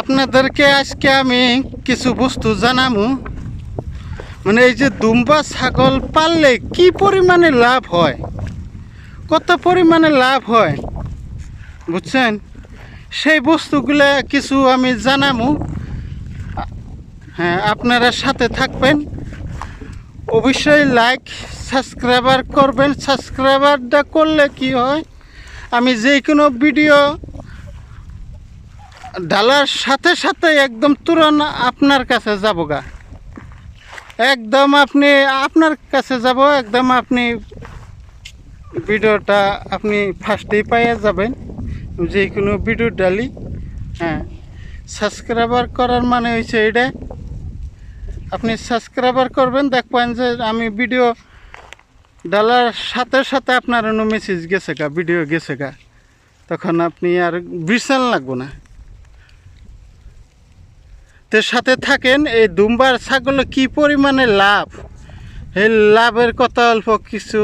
আপনাদেরকে আজকে আমি কিছু বস্তু জানাবো। মানে এই যে দুম্বা ছাগল পাললে কি পরিমাণে লাভ হয়, কত পরিমাণে লাভ হয় বুঝছেন, সেই বস্তুগুলো কিছু আমি জানাবো। হ্যাঁ, আপনারা সাথে থাকবেন, অবশ্যই লাইক সাবস্ক্রাইবার করবেন। সাবস্ক্রাইবারটা করলে কি হয়, আমি যে কোনো ভিডিও ডালার সাথে সাথে একদম তুরন্ত আপনার কাছে যাব গা, একদম আপনার কাছে যাব, একদম আপনি ভিডিওটা আপনি ফার্স্টেই পাইয়া যাবেন যে কোনো ভিডিও ডালি। হ্যাঁ, সাবস্ক্রাইবার করার মানে হয়েছে এটা, আপনি সাবস্ক্রাইবার করবেন, দেখবেন যে আমি ভিডিও ডালার সাথে সাথে আপনার মেসেজ গেছে গা, ভিডিও গেছে গা, তখন আপনি আর বিশাল লাগবো না। তো সাথে থাকেন। এই দুম্বার ছাগলে কি পরিমাণে লাভ, এই লাভের কথা অল্প কিছু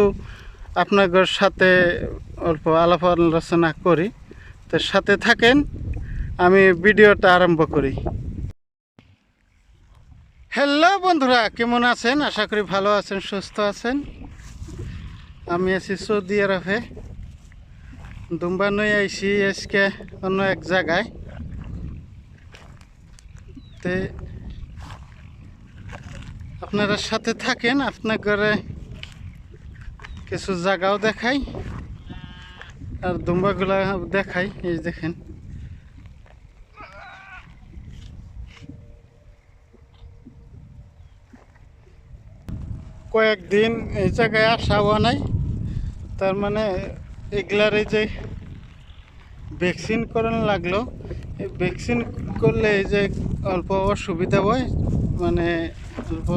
আপনাদের সাথে অল্প আলাপ আলোচনা করি। তো সাথে থাকেন, আমি ভিডিওটা আরম্ভ করি। হ্যালো বন্ধুরা, কেমন আছেন? আশা করি ভালো আছেন, সুস্থ আছেন। আমি আছি সৌদি আরবে, দুম্বা নই আইসি আজকে অন্য এক জায়গায়। তে আপনারা সাথে থাকেন, আপনার ঘরে কিছু জায়গাও দেখাই আর দুম্বাগুলা দেখাই। এই দেখেন, কয়েকদিন এই জায়গায় আসা হওয়া নাই, তার মানে এগুলার এই যে ভ্যাকসিন করানো লাগলো। এই ভ্যাকসিন করলে এই যে অল্প অসুবিধা হয়, মানে অল্প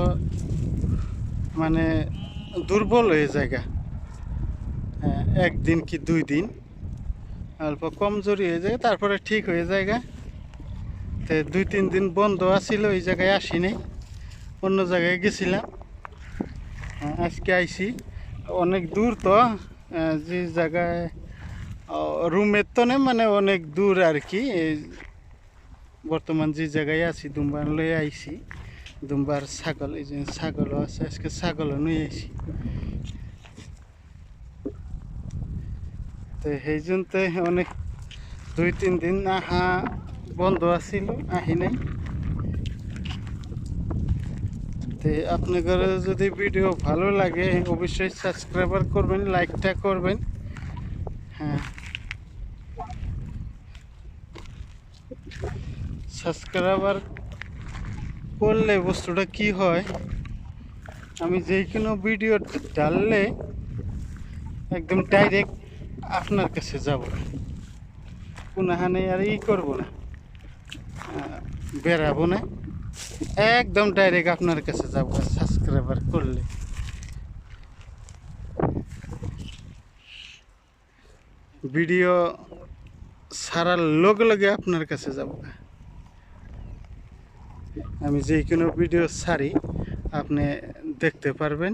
মানে দুর্বল হয়ে জায়গা। হ্যাঁ, একদিন কি 2 দিন অল্প কমজোরি হয়ে যায়, তারপরে ঠিক হয়ে জায়গা। তো 2-3 দিন বন্ধ আছিল, এই জায়গায় আসি নাই, অন্য জায়গায় গেছিলাম। আজকে আইছি, অনেক দূর তো, যে জায়গায় রুমের তো নেই, মানে অনেক দূর আর কি। এই বর্তমান যে জায়গায় আছি দুম্বার লয়ে আইছি, দুম্বার ছাগল, এই যে ছাগলও আছে, আজকে ছাগলও নিয়ে আইছি। তো সেই জন্য অনেক 2-3 দিন আহা বন্ধ আছিল, আহি নাই। তো আপনাদের যদি ভিডিও ভালো লাগে অবশ্যই সাবস্ক্রাইবার করবেন, লাইকটা করবেন। হ্যাঁ, সাবস্ক্রাইবার করলে বস্তুটা কি হয়, আমি যে কোনো ভিডিও ডাললে একদম ডাইরেক্ট আপনার কাছে যাব, কোনখানে আর করবো না, বেরাবো না, একদম ডাইরেক্ট আপনার কাছে যাব সাবস্ক্রাইবার করলে। ভিডিও ছাড়ার লগে লগে আপনার কাছে যাব, আমি যে কোনো ভিডিও ছাড়ি আপনি দেখতে পারবেন।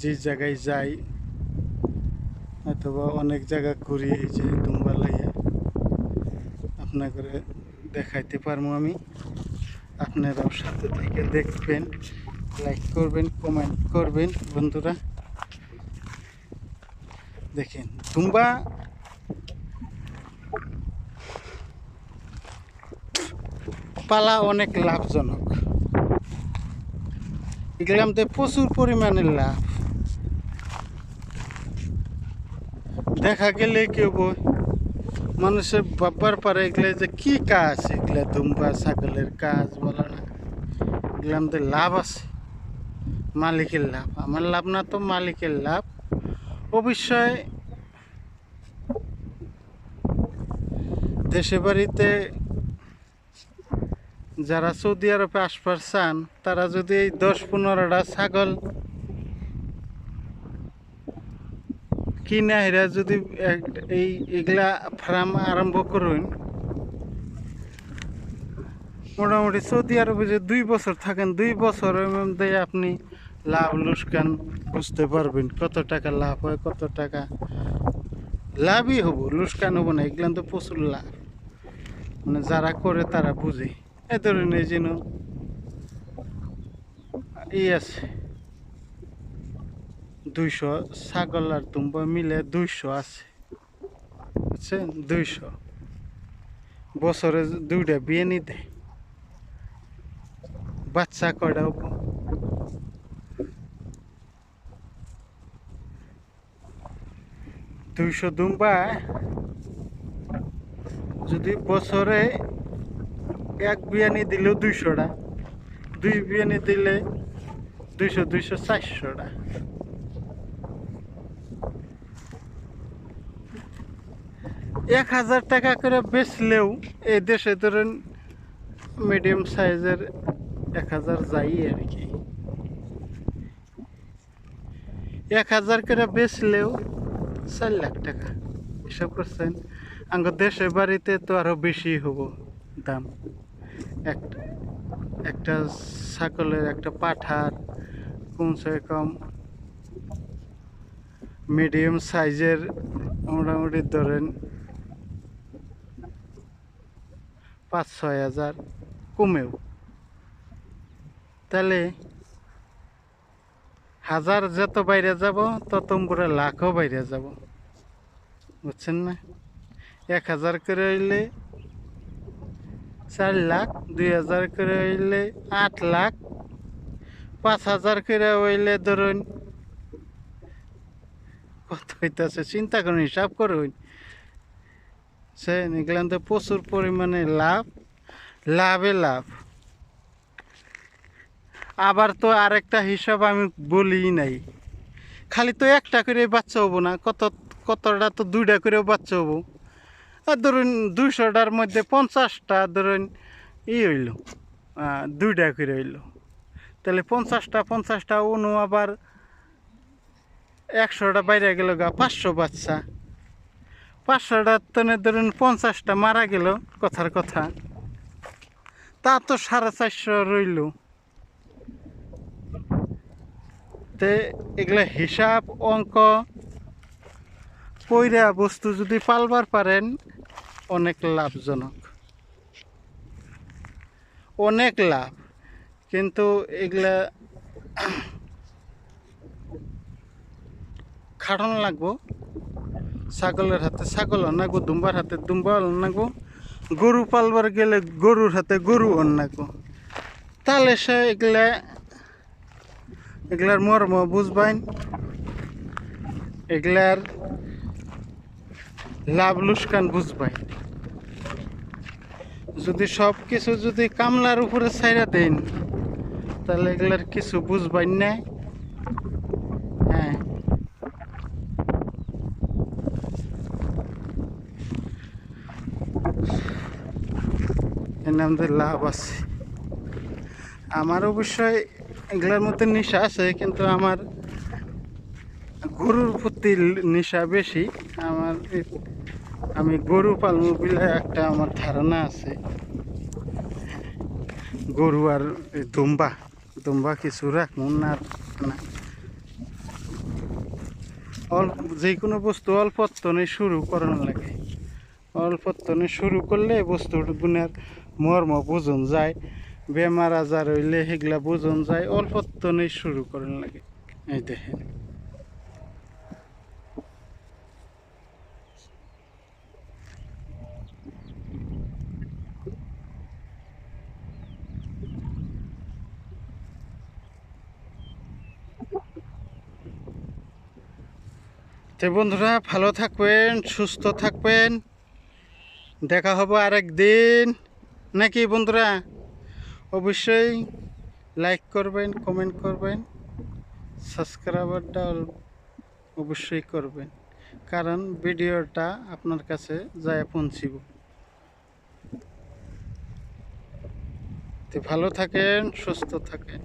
যে জায়গায় যাই অথবা অনেক জায়গা ঘুরি, এই যে দুম্বা লাইয়া আপনাকে দেখাইতে পারবো আমি। আপনারাও সাথে থেকে দেখবেন, লাইক করবেন, কমেন্ট করবেন বন্ধুরা। দেখেন, দুম্বা পালা অনেক লাভজনক, এগুলামতে প্রচুর পরিমাণে লাভ। দেখা গেলে কেউ মানুষের বাবার পারে এগুলো যে কি কাজ, এগুলা দুম্বা ছাগলের কাজ বলে না, এগুলামতে লাভ আছে, মালিকের লাভ। আমার লাভ না তো মালিকের লাভ। অবশ্যই দেশে বাড়িতে যারা সৌদি আরবে আসবার চান, তারা যদি এই 10-15টা ছাগল কিনে এরা যদি এগুলা ফার্ম আরম্ভ করুন, মোটামুটি সৌদি আরবে যে 2 বছর থাকেন, 2 বছরের মধ্যে আপনি লাভ লোকসান বুঝতে পারবেন, কত টাকা লাভ হয়, কত টাকা লাভই হবো, লুস্কান হবো না, এগুলান তো প্রচুর লাভ। মানে যারা করে তারা বুঝে। এ ধরেন এই যেন আছে 200 ছাগল আর দুম্বা মিলে 200 আছে, বুঝছেন? 200 বছরে 2টা বিয়ে নি দেয়, বাচ্চা কয়টা হবো? 200 দুম্বা যদি বছরে এক বিয়ানি দিলেও 200টা, 2 বিয়ানি দিলে 200 200 400টা। 1000 টাকা করে বেচলেও এই দেশে ধরেন মিডিয়াম সাইজের 1000 যাই আর কি। 1000 করে বেচলেও 4 লাখ টাকা। হিসাব করছেন? আমাদের দেশে বাড়িতে তো আরো বেশি হবো দাম। একটা একটা ছাগলের, একটা পাঠার কমসে কম মিডিয়াম সাইজের মোটামুটি ধরেন 5-6 হাজার কমেও, তাহলে হাজার যত বাইরে যাব তত পুরো লাখও বাইরে যাব, বুঝছেন না? 1000 করে হইলে 4 লাখ, 2000 করে হইলে 8 লাখ, 5000 করে হইলে ধরুন কত হইতেছে চিন্তা করুন, হিসাব করুন। সে এগুলান তো প্রচুর পরিমাণে লাভ, লাভে লাভ। আবার তো আরেকটা হিসাব আমি বলি নাই, খালি তো একটা করে বাচ্চা হবো না, কতটা তো 2টা করেও বাচ্চা হবো। আর ধরুন 200টার মধ্যে 50টা ধরুন হইল, 2টা করে হইল, তাহলে 50টা অনু আবার 100টা বাইরে গেল গা 500 বাচ্চা। 500টার তনে ধরুন 50টা মারা গেল, কথার কথা, তা তো 450 রইল। তে এগুলা হিসাব অঙ্ক পয়রা বস্তু যদি পালবার পারেন অনেক লাভজনক, অনেক লাভ। কিন্তু এগুলা খাটন লাগবো, ছাগলের হাতে ছাগল অনাগো, দুম্বার হাতে দুম্বা অনাগো, গরু পালবার গেলে গরুর হাতে গরু অনাগো, তাহলে সে এগুলার মর্ম বুঝবেন, এগুলার লাভ লুস্কান বুঝবেন। যদি সব কিছু যদি কামলার উপরে ছাইরা দেন তাহলে এগুলার কিছু বুঝবেন না। হ্যাঁ, এর নামে লাভ আছে। আমার অবশ্যই এগুলার মধ্যে নেশা আছে, কিন্তু আমার গরুর প্রতি নেশা বেশি। আমি গরু পালবো বলে একটা আমার ধারণা আছে। গরু আর দুম্বা কিছু রাখবো না। যে কোনো বস্তু অল্পত্বনে শুরু করানো লাগে, অল্পত্বনে শুরু করলে বস্তুগুলোর মর্ম বোঝন যায়, বেমার আজার হইলে সেগুলা বোঝন যায়, অল্পত্বনে শুরু করানো লাগে। এই দেখেন, তো বন্ধুরা ভালো থাকবেন, সুস্থ থাকবেন, দেখা হবে আরেক দিন, নাকি বন্ধুরা? অবশ্যই লাইক করবেন, কমেন্ট করবেন, সাবস্ক্রাইবারটা অবশ্যই করবেন, কারণ ভিডিওটা আপনার কাছে যায় পৌঁছিব। তো ভালো থাকেন, সুস্থ থাকেন।